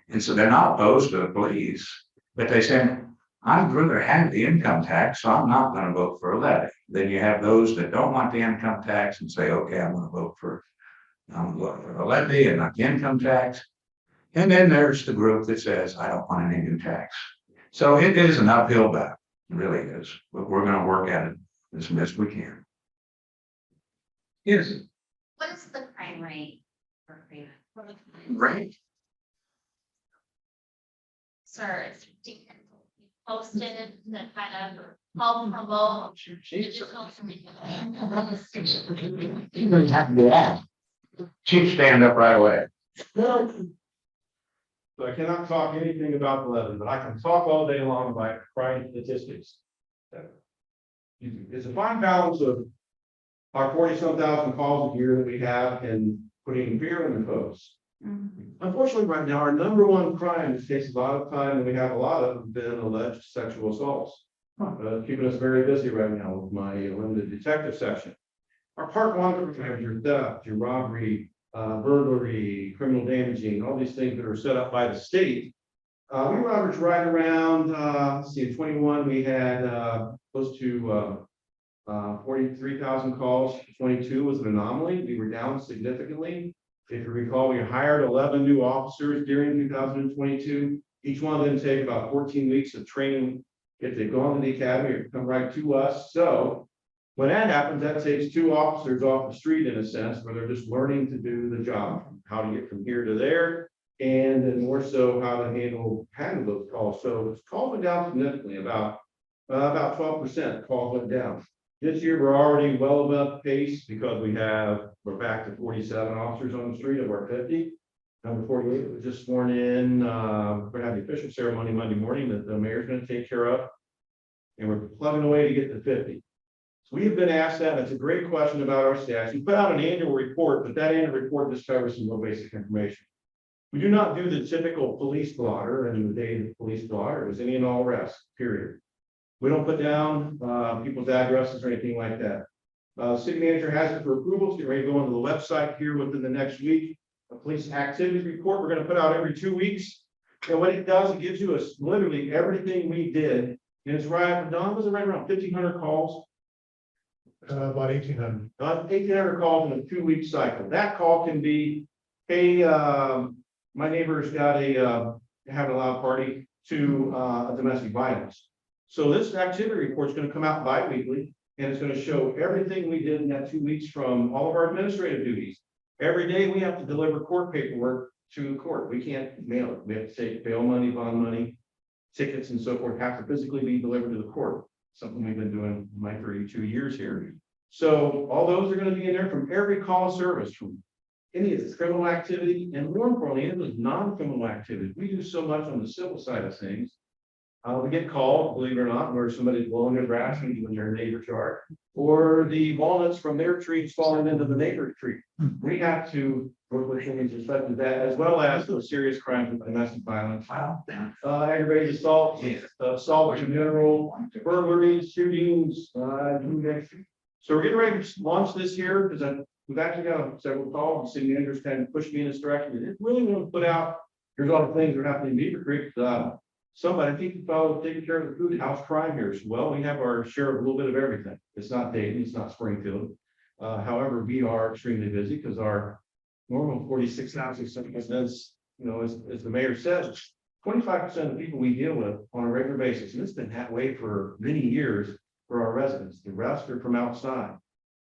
Speaker 14: and so they're not opposed to the police, but they say, I'd rather have the income tax, so I'm not going to vote for a levy. Then you have those that don't want the income tax and say, okay, I'm going to vote for a levy and not the income tax. And then there's the group that says, I don't want any new tax. So it is an uphill battle, it really is, but we're going to work at it as best we can. Yes.
Speaker 5: What is the crime rate for freedom?
Speaker 14: Right.
Speaker 5: Sir, it's posted that kind of help promote digital.
Speaker 14: Chief, stand up right away.
Speaker 8: So I cannot talk anything about the levy, but I can talk all day long about crime statistics. It's a fine balance of our 40-some thousand calls a year that we have and putting fear in the folks. Unfortunately, right now, our number one crime, which takes a lot of time, and we have a lot of them, been alleged sexual assaults. Keeping us very busy right now with my limited detective section. Our part one programs, your theft, your robbery, burglary, criminal damaging, all these things that are set up by the state. We average right around, let's see, in 21, we had close to 43,000 calls. 22 was an anomaly. We were down significantly. If you recall, we hired 11 new officers during 2022. Each one of them take about 14 weeks of training. If they've gone to the academy or come right to us. So when that happens, that takes 2 officers off the street in a sense, where they're just learning to do the job, how to get from here to there. And then more so how to handle those calls. So it's calls went down significantly, about 12% calls went down. This year, we're already well above pace because we're back to 47 officers on the street of our 50. Number 48 was just sworn in. We're gonna have the official ceremony Monday morning that the mayor's gonna take care of. And we're plugging away to get to 50. So we have been asked that. That's a great question about our stats. We put out an annual report, but that annual report just covers some real basic information. We do not do the typical police blotter, and the day the police blotter is any and all arrests, period. We don't put down people's addresses or anything like that. City manager has it for approvals. Get ready to go onto the website here within the next week. A police activities report we're going to put out every 2 weeks. And what it does, it gives you literally everything we did. And it's right, Don, was it right around 1,500 calls?
Speaker 3: About 1,800.
Speaker 8: 1,800 calls in a 2-week cycle. That call can be, hey, my neighbor's got having a loud party, to a domestic violence. So this activity report is going to come out bi-weekly, and it's going to show everything we did in that 2 weeks from all of our administrative duties. Every day we have to deliver court paperwork to court. We can't mail it. We have to take bail money, bond money, tickets and so forth have to physically be delivered to the court. Something we've been doing my 32 years here. So all those are going to be in there from every call service, from any of the criminal activity, and more importantly, it was non-criminal activity. We do so much on the civil side of things. We get called, believe it or not, where somebody's blowing their grass in their neighbor's yard, or the walnuts from their trees falling into the neighbor's tree. We have to work with things such as that, as well as those serious crimes of domestic violence, aggravated assault, assault to mineral, burglaries, shootings. So we're getting ready to launch this year because we've actually got several calls. The city managers kind of pushed me in this direction. They really want to put out, here's all the things that are happening in Beavercreek. Somebody, I think you follow taking care of the food house crime here. Well, we have our share of a little bit of everything. It's not Dayton, it's not Springfield. However, we are extremely busy because our normal 46,000 citizens, as the mayor says, 25% of the people we deal with on a regular basis, and it's been that way for many years for our residents. The rest are from outside.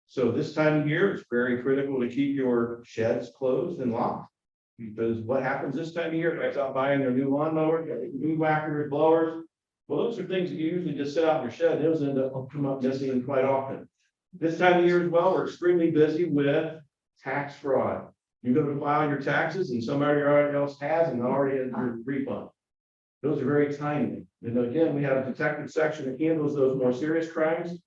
Speaker 8: So this time of year, it's very critical to keep your sheds closed and locked. Because what happens this time of year, if I out buying their new lawnmower, new whackers, blowers, well, those are things that you usually just sit out in your shed. Those end up come up missing quite often. This time of year as well, we're extremely busy with tax fraud. You go to file your taxes and somebody else has and already has your refund. Those are very timely. And again, we have a detective section that handles those more serious crimes,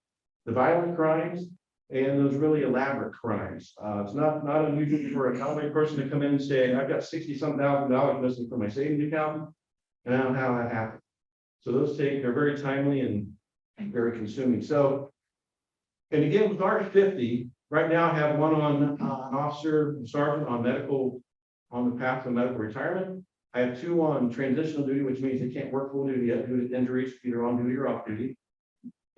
Speaker 8: the violent crimes, and those really elaborate crimes. It's not unusual for a common person to come in and say, I've got $60-some thousand missing from my savings account, and I don't know how that happened. So they're very timely and very consuming. So, and again, with our 50, right now I have one on an officer, sergeant on the path to medical retirement. I have 2 on transitional duty, which means they can't work full duty yet due to injuries, either on duty or off duty.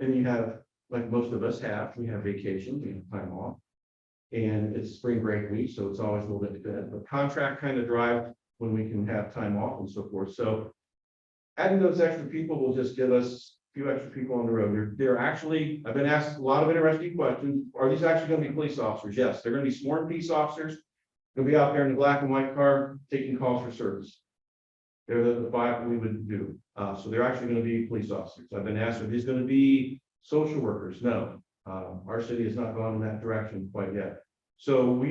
Speaker 8: And you have, like most of us have, we have vacations, we have time off. And it's spring break week, so it's always a little bit different. But contract kind of drive when we can have time off and so forth. So adding those extra people will just give us a few extra people on the road. They're actually, I've been asked a lot of interesting questions. Are these actually going to be police officers? Yes, they're going to be sworn peace officers. They'll be out there in the black and white car taking calls for service. They're the 5 we would do. So they're actually going to be police officers. I've been asked, are these going to be social workers? No, our city has not gone in that direction quite yet. So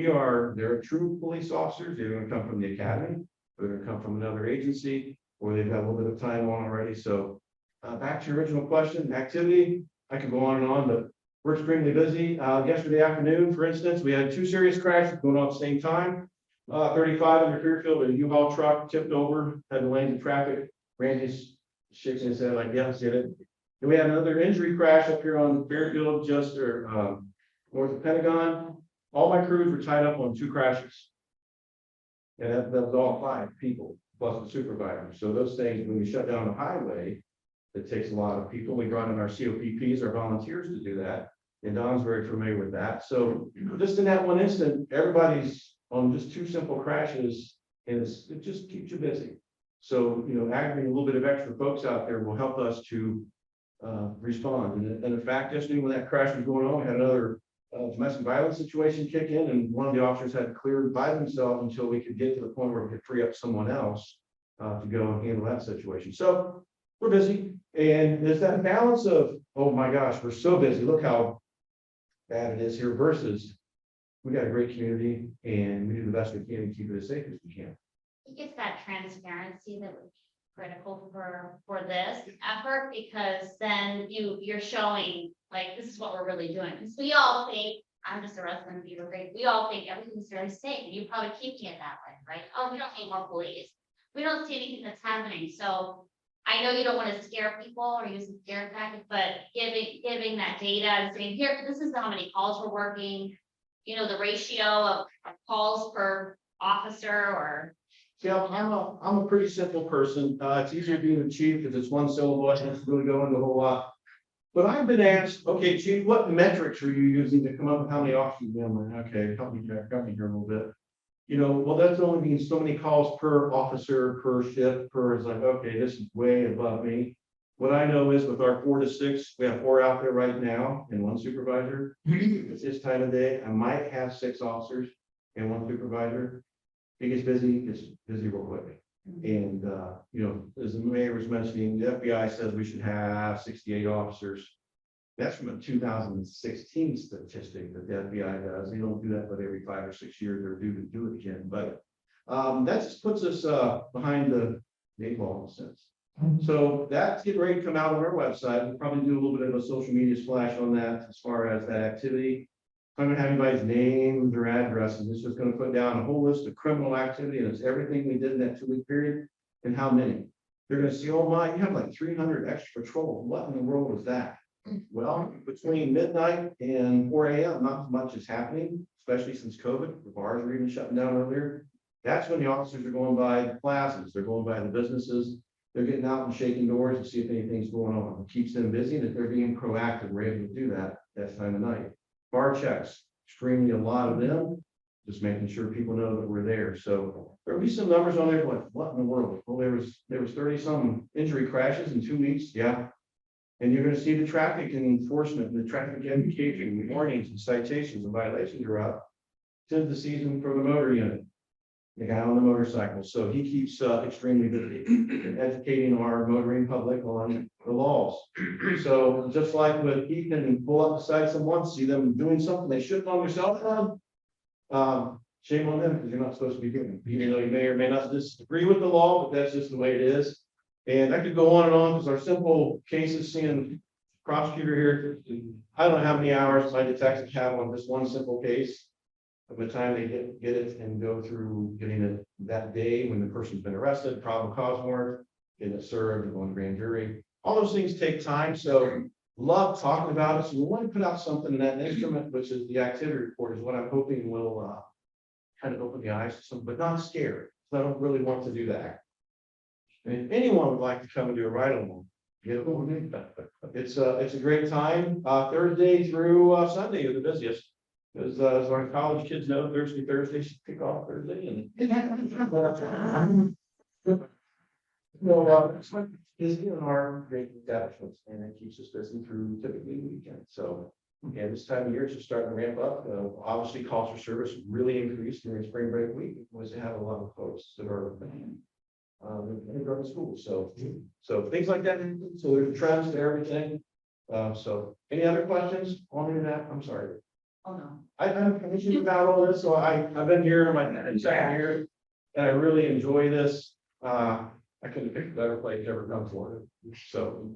Speaker 8: they're true police officers. They're going to come from the academy, they're going to come from another agency, or they've got a little bit of time on already. So back to your original question, activity, I could go on and on, but
Speaker 7: we're extremely busy. Yesterday afternoon, for instance, we had 2 serious crashes going on at the same time. 35 in the Fairfield, a U-Haul truck tipped over, had the lanes of traffic. Randy's shaking his head like, yes, did it. And we had another injury crash up here on Fairfield, just north of Pentagon. All my crews were tied up on 2 crashes. And that was all 5 people, plus the supervisor. So those things, when we shut down the highway, it takes a lot of people. We brought in our COPPs, our volunteers to do that. And Don's very familiar with that. So just in that one instant, everybody's on just 2 simple crashes, and it just keeps you busy. So, aggregating a little bit of extra folks out there will help us to respond. And in fact, yesterday when that crash was going on, we had another domestic violence situation kick in, and one of the officers had to clear by themselves until we could get to the point where we could free up someone else to go and handle that situation. So we're busy, and there's that balance of, oh my gosh, we're so busy. Look how bad it is here versus we got a great community and we do the best we can to keep it as safe as we can.
Speaker 5: I think it's that transparency that would be critical for this effort, because then you're showing like, this is what we're really doing. Because we all think, I'm just a resident of Beavercreek, we all think everything's very safe, and you probably keeping it that way, right? Oh, we don't need more police. We don't see anything that's happening. So I know you don't want to scare people or use a scare tactic, but giving that data and saying, here, this is how many calls we're working, the ratio of calls per officer or.
Speaker 7: See, I'm a pretty simple person. It's easier being a chief because it's one syllable. I don't have to really go into a whole lot. But I've been asked, okay, chief, what metrics are you using to come up with how many officers? I'm like, okay, help me here a little bit. Well, that's only means so many calls per officer, per shift, it's like, okay, this is way above me. What I know is with our 4 to 6, we have 4 out there right now and 1 supervisor. It's this time of day. I might have 6 officers and 1 supervisor. It gets busy real quick. And, as the mayor was mentioning, the FBI says we should have 68 officers. That's from a 2016 statistic that the FBI does. They don't do that, but every 5 or 6 years they're due to do it again. But that just puts us behind the 8 ball in a sense. So that's getting ready to come out on our website. We'll probably do a little bit of a social media splash on that as far as that activity. I'm gonna have anybody's names or addresses. It's just gonna put down a whole list of criminal activity, and it's everything we did in that 2-week period and how many. They're gonna see, oh my, you have like 300 extra patrols. What in the world was that? Well, between midnight and 4 a.m., not much is happening, especially since COVID. The bars were even shutting down earlier. That's when the officers are going by the plazas, they're going by the businesses, they're getting out and shaking doors to see if anything's going on. It keeps them busy, and if they're being proactive, we're able to do that time of night. Bar checks, extremely a lot of them, just making sure people know that we're there. So there'll be some numbers on there, like, what in the world? Well, there was 30-some injury crashes in 2 weeks, yeah. And you're gonna see the traffic enforcement, the traffic education, the warnings and citations and violations are up. 'Tis the season for the motor unit, the guy on the motorcycle. So he keeps extremely busy in educating our motoring public on the laws. So just like with he can pull up beside someone, see them doing something they shouldn't on their cell phone. Shame on them, because you're not supposed to be doing it. Even though you may or may not disagree with the law, but that's just the way it is. And I could go on and on, because our simple cases, seeing prosecutor here, I don't know how many hours my detectives have on this one simple case. By the time they get it and go through getting it that day when the person's been arrested, probable cause warrant, getting it served, and going to grand jury. All those things take time. So love talking about it. So we want to put out something in that instrument, which is the activity report, is what I'm hoping will kind of open the eyes to some, but not scare. I don't really want to do that. And if anyone would like to come and do a ride along, get a hold of me. It's a great time. Thursday through Sunday are the busiest. As our college kids know, Thursday should kick off Thursday, and it's like busy in our great establishments, and it keeps us busy through typically the weekend. So, yeah, this time of year it's just starting to ramp up. Obviously, calls for service really increased during spring break week, because they have a lot of folks that are in growing schools. So things like that. So there's trends to everything. So any other questions on that? I'm sorry.
Speaker 4: Oh, no.
Speaker 7: I've been thinking about all this, so I've been here my second year, and I really enjoy this. I
Speaker 14: I couldn't pick a better place to ever come for it, so.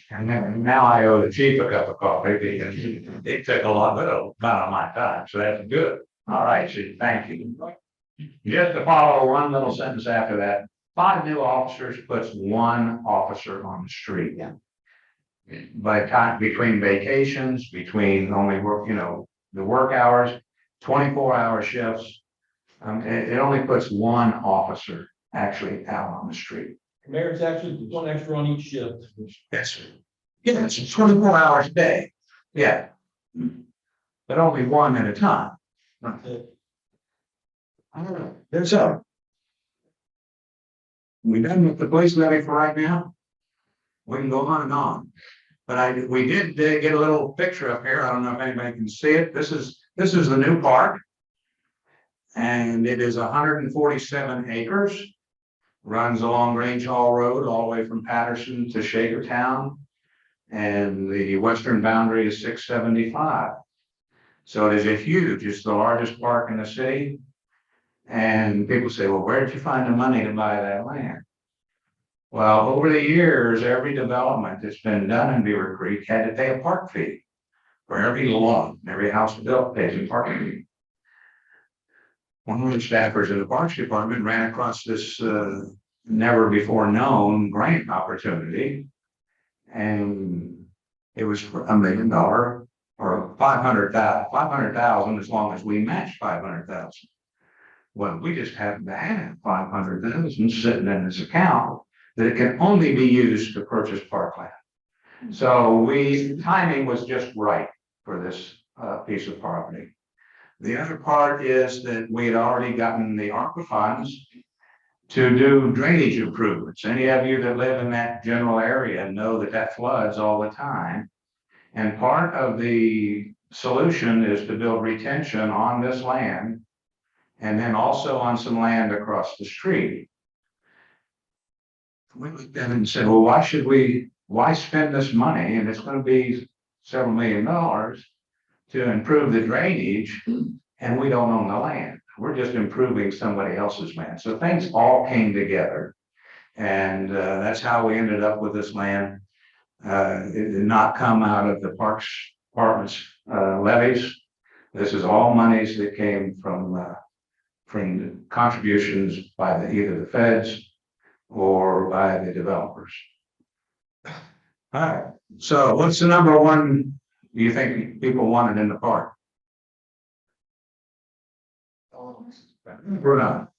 Speaker 2: And then now I owe the chief a cup of coffee because it took a lot of amount of my time, so that's good. All right, chief, thank you. Just to follow one little sentence after that, 5 new officers puts 1 officer on the street.
Speaker 4: Yeah.
Speaker 2: By time, between vacations, between only work, the work hours, 24-hour shifts. It only puts 1 officer actually out on the street.
Speaker 14: Mayor's actually 1 extra on each shift.
Speaker 2: Yes. Yeah, it's 24 hours a day. Yeah. But only 1 at a time. There's a. We done with the police levy for right now? We can go on and on. But we did get a little picture up here. I don't know if anybody can see it. This is the new park. And it is 147 acres. Runs along Grange Hall Road all the way from Patterson to Shakertown. And the western boundary is 675. So it is it's the largest park in the city. And people say, well, where did you find the money to buy that land? Well, over the years, every development that's been done in Beavercreek had to pay a park fee. For every lot, every house built pays a park fee. One of the staffers in the Parks Department ran across this never before known grant opportunity. And it was for $1 million or 500,000 as long as we matched 500,000. Well, we just happen to have 500,000 sitting in this account that it can only be used to purchase parkland. So timing was just right for this piece of property. The other part is that we had already gotten the ARPA funds to do drainage improvements. Any of you that live in that general area know that floods all the time. And part of the solution is to build retention on this land and then also on some land across the street. We looked at it and said, well, why spend this money? And it's going to be several $1 million to improve the drainage, and we don't own the land. We're just improving somebody else's land. So things all came together. And that's how we ended up with this land. It did not come out of the Parks Department's levies. This is all monies that came from contributions by either the feds or by the developers. All right. So what's the number one you think people wanted in the park? Bruno.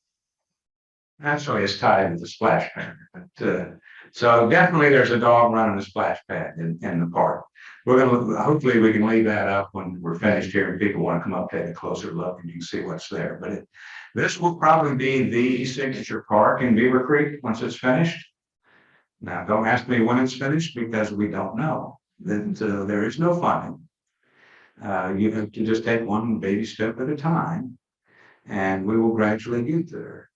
Speaker 2: Actually, it's tied to the splash pad. But, so definitely there's a dog running a splash pad in the park. Hopefully we can leave that up when we're finished here and people want to come up, take a closer look, and you can see what's there. But this will probably be the signature park in Beavercreek once it's finished. Now, don't ask me when it's finished because we don't know. There is no funding. You have to just take one baby step at a time, and we will gradually get there.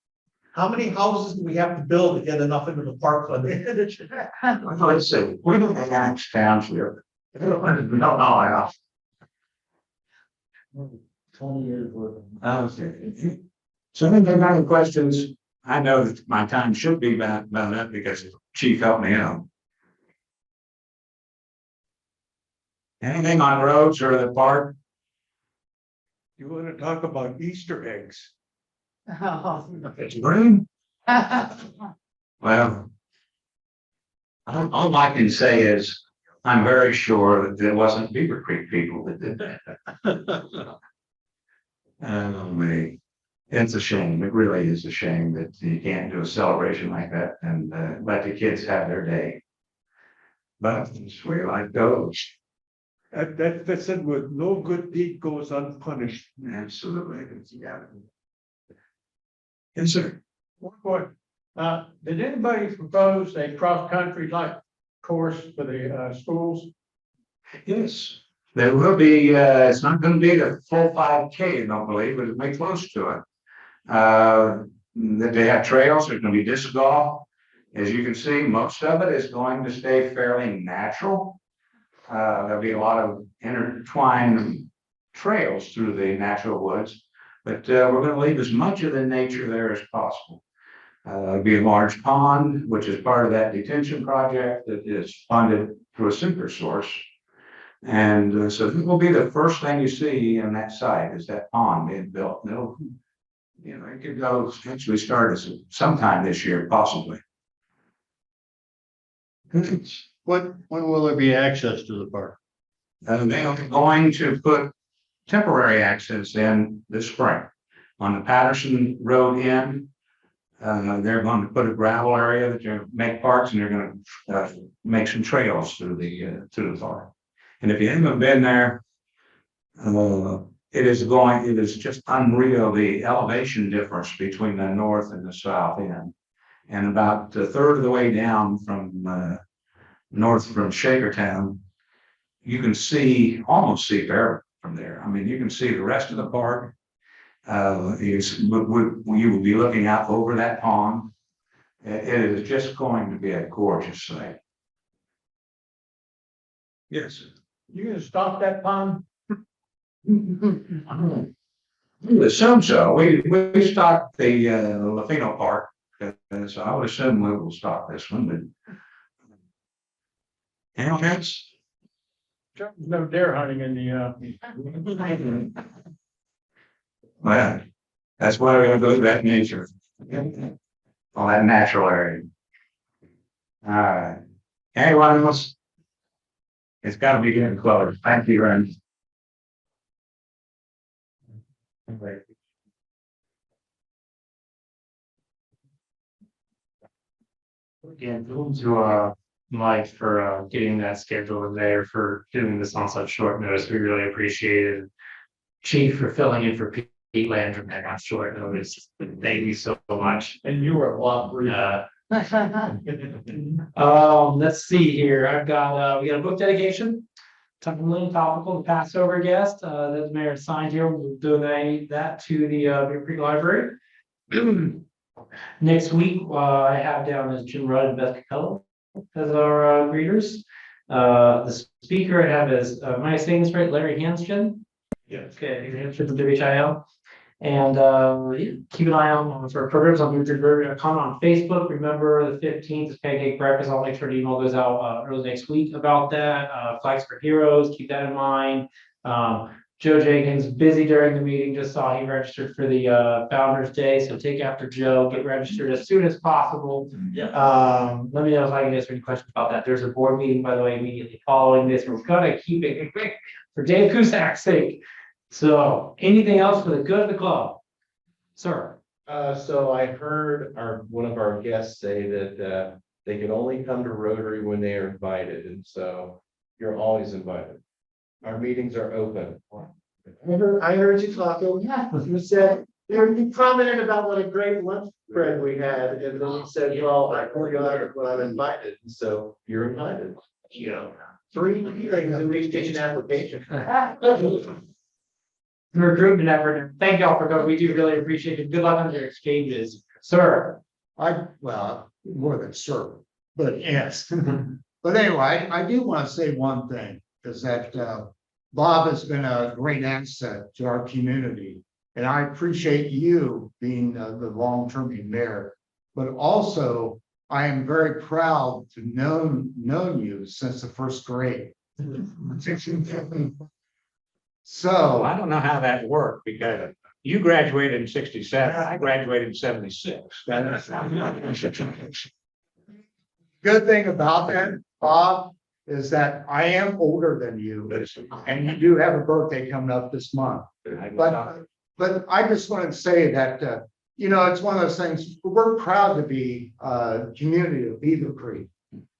Speaker 3: How many houses do we have to build to get enough into the park fund?
Speaker 2: Let's see, we're going to annex towns here. No.
Speaker 4: 20 years worth.
Speaker 2: Okay. So if there are any questions, I know that my time should be about that because Chief helped me out. Anything on roads or the park?
Speaker 9: You want to talk about Easter eggs?
Speaker 2: It's green. Well, all I can say is I'm very sure that it wasn't Beavercreek people that did that. It's a shame. It really is a shame that you can't do a celebration like that and let the kids have their day. But it's where life goes.
Speaker 9: That said, with no good deed goes unpunished.
Speaker 2: Absolutely. Yeah. Yes, sir.
Speaker 14: One point, did anybody propose a cross-country like course for the schools?
Speaker 2: Yes, there will be, it's not going to be the full 5K, I don't believe, but it may close to it. They have trails, there's going to be disc golf. As you can see, most of it is going to stay fairly natural. There'll be a lot of intertwined trails through the natural woods, but we're going to leave as much of the nature there as possible.
Speaker 14: It'll be a large pond, which is part of that detention project that is funded through a super source. And so it will be the first thing you see on that site is that pond being built. And it'll, you know, it could go actually start as sometime this year, possibly.
Speaker 8: When will there be access to the park?
Speaker 14: They're going to put temporary access in this spring on the Patterson Road end. They're going to put a gravel area that they're make parks, and they're going to make some trails through the park. And if you haven't been there, it is just unreal, the elevation difference between the north and the south end. And about a third of the way down from north from Shakertown, you can almost see Bear from there. I mean, you can see the rest of the park. You will be looking out over that pond. It is just going to be a gorgeous sight. Yes.
Speaker 3: You gonna stop that pond?
Speaker 14: Assume so. We stocked the Lafino Park, so I would assume we will stock this one, but. Anyone else?
Speaker 6: No deer hunting in the,
Speaker 14: Well, that's why we're gonna go to that nature. All that natural area. All right. Anyone else? It's gotta be getting close. Thank you, Ren.
Speaker 1: Again, to Mike for getting that schedule in there, for doing this on such short notice. We really appreciate it. Chief for filling in for Pete Landrum on short notice. Thank you so much.
Speaker 3: And you were a lot briefer.
Speaker 1: Let's see here. I've got, we got a book dedication. Something really topical, the Passover guest, that the mayor signed here. We'll donate that to the Beavercreek Library. Next week, I have down as Jim Rudd and Beth Capello as our greeters. The speaker I have is, am I saying this right? Larry Hansgen?
Speaker 14: Yeah.
Speaker 1: Okay, Hansgen from WHIL. And keep an eye on for programs on comment on Facebook. Remember the 15th is Pancake Breakfast. I'll make sure the email goes out early next week about that. Flags for Heroes, keep that in mind. Joe Jenkins, busy during the meeting, just saw he registered for the Founders Day. So take after Joe, get registered as soon as possible. Let me know if I can answer any questions about that. There's a board meeting, by the way, immediately following this. We're gonna keep it quick for Dave Cusak's sake. So anything else for the good of the club? Sir?
Speaker 15: So I heard one of our guests say that they can only come to Rotary when they are invited, and so you're always invited. Our meetings are open.
Speaker 8: I heard you talking. You said, you commented about what a great lunch spread we had, and then you said, well, I only go out when I'm invited, and so you're invited.
Speaker 1: Yeah.
Speaker 8: 3 meetings and we get an application.
Speaker 1: Recruitment effort. Thank y'all for coming. We do really appreciate it. Good luck on your exchanges. Sir?
Speaker 10: Well, more than sir, but yes. But anyway, I do want to say one thing, is that Bob has been a great asset to our community. And I appreciate you being the long-term mayor, but also I am very proud to known you since the first grade. So
Speaker 14: I don't know how that worked, because you graduated in 67, I graduated in 76.
Speaker 10: good thing about that, Bob, is that I am older than you, and you do have a birthday coming up this month. But I just wanted to say that, you know, it's one of those things, we're proud to be a community of Beavercreek.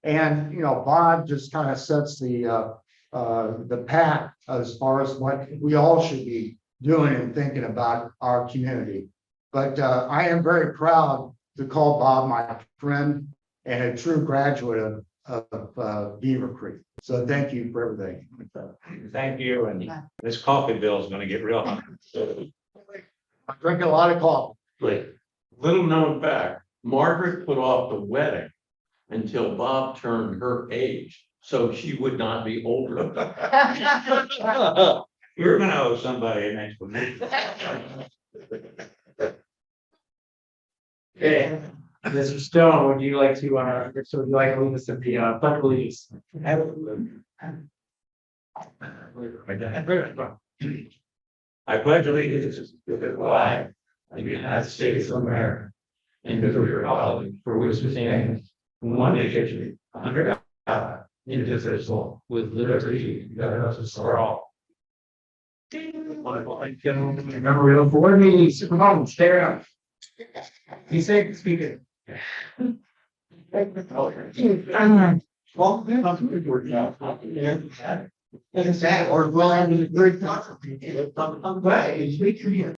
Speaker 10: And, you know, Bob just kind of sets the path as far as what we all should be doing and thinking about our community. But I am very proud to call Bob my friend and a true graduate of Beavercreek. So thank you for everything.
Speaker 14: Thank you, and this coffee bill is gonna get real hot.
Speaker 10: I drink a lot of coffee.
Speaker 12: Little known fact, Margaret put off the wedding until Bob turned her age, so she would not be older.
Speaker 14: You're gonna owe somebody an explanation.
Speaker 1: Okay, Mr. Stone, would you like to, so would you like to lead us in the, pledge of allegiance?
Speaker 12: I pledge allegiance to the flag of the United States of America and to the republic for which it stands, one nation, under God, indivisible, with liberty and justice for all.
Speaker 1: Remember, we have board meetings, come on, stay around. Be safe, speaking.
Speaker 10: Or well, I'm very.